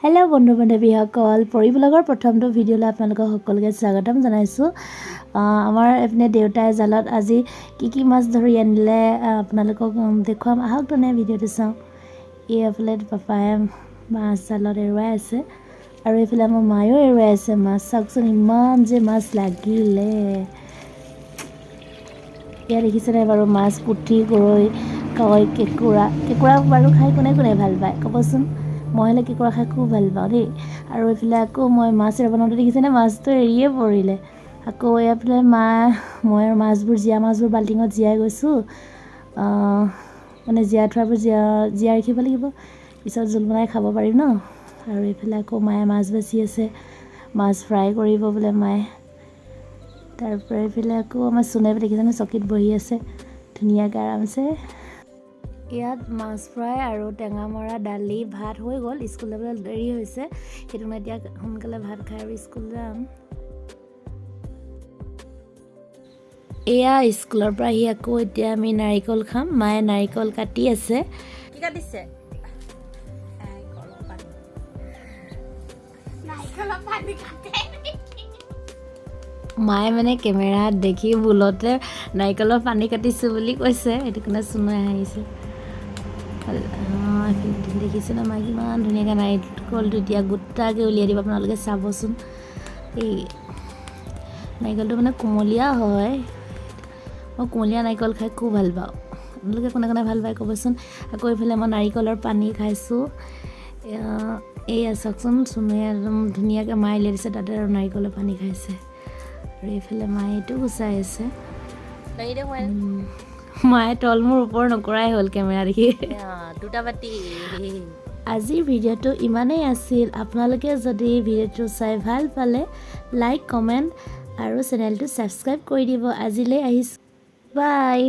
Hello' বন্ধু বান্ধৱীসকল, পৰি ব্লগৰ প্ৰথমটো ভিডিঅ'লৈ আপোনালোকক সকলোকে স্বাগতম জনাইছোঁ। আমাৰ এইপিনে দেউতাই জালত আজি কি মাছ ধৰি আনিলে আপোনালোকক দেখুৱাম। আহক তেনে ভিডিঅ'টো চাওঁ। এইফালে পাপাই মাছ জালত এৰুৱাই আছে আৰু এইফালে আমাৰ মায়েও এৰুৱাই আছে মাছ। চাওকচোন ইমান যে মাছ লাগিলে। এয়া দেখিছেনে বাৰু মাছ, পুঠি, গৰৈ, কাৱৈ, কেঁকুৰা বাৰু খাই কোনে ভাল পায় ক'বচোন। মই হ'লে কেঁকুৰা খাই খুব ভাল পাওঁ দেই। আৰু এইফালে আকৌ মই মাছ বনাওঁতে দেখিছেনে মাছটো এৰিয়ে পৰিলে। আকৌ এইফালে মই মাছবোৰ জীয়া মাছবোৰ বাল্টিঙত জীয়াই গৈছোঁ। মানে জীয়াই থোৱাবোৰ জীয়াই ৰাখিব লাগিব, পিছত জোল বনাই খাব পাৰিম ন। আৰু এইফালে আকৌ মায়ে মাছ বাছি আছে, মাছ ফ্ৰাই কৰিব বোলে মায়ে। তাৰপৰা এইফালে আকৌ আমাৰ চুনাই দেখিছেনে চকীত বহি আছে ধুনীয়াকৈ আৰামছে। ইয়াত মাছ ফ্ৰাই আৰু টেঙা মৰা, দালি, ভাত হৈ গ'ল। স্কুল যাবলৈ দেৰি হৈছে, সেইটো মই এতিয়া সোনকালে ভাত খাই আৰু স্কুল যাম। এয়া স্কুলৰ পৰা আহি আকৌ এতিয়া আমি নাৰিকল খাম। মায়ে নাৰিকল কাটি আছে। কি কাটিছে? মায়ে মানে কেমেৰাত দেখি ভুলতে নাৰিকলৰ পানী কাটিছোঁ বুলি কৈছে, সেইটো কাৰণে চুনাই আহিছে। দেখিছে না মায়ে কিমান ধুনীয়াকৈ নাৰিকলটো এতিয়া গোটাকৈ উলিয়াই দিব, আপোনালোকে চাবচোন। এই নাৰিকলটো মানে কুমলীয়া হয়। মই কুমলীয়া নাৰিকল খাই খুব ভাল পাওঁ। আপোনালোকে কোনে ভাল পায় ক'বচোন। আকৌ এইফালে মই নাৰিকলৰ পানী খাইছোঁ। এয়া চাওকচোন, চুনুৱে একদম ধুনীয়াকৈ মায়ে উলিয়াই দিছে তাতে আৰু নাৰিকলৰ পানী খাইছে। আৰু এইফালে মায়ে এইটো গুচাই আছে। মায়ে তল মোৰ ওপৰ নকৰাই হ'ল কেমেৰা দেখি। দুটা বাতি। আজিৰ ভিডিঅ'টো ইমানেই আছিল। আপোনালোকে যদি ভিডিঅ'টো চাই ভাল পালে লাইক, কমেণ্ট আৰু চেনেলটো ছাবস্ক্ৰাইব কৰি দিব। আজিলৈ আহিছোঁ, বাই।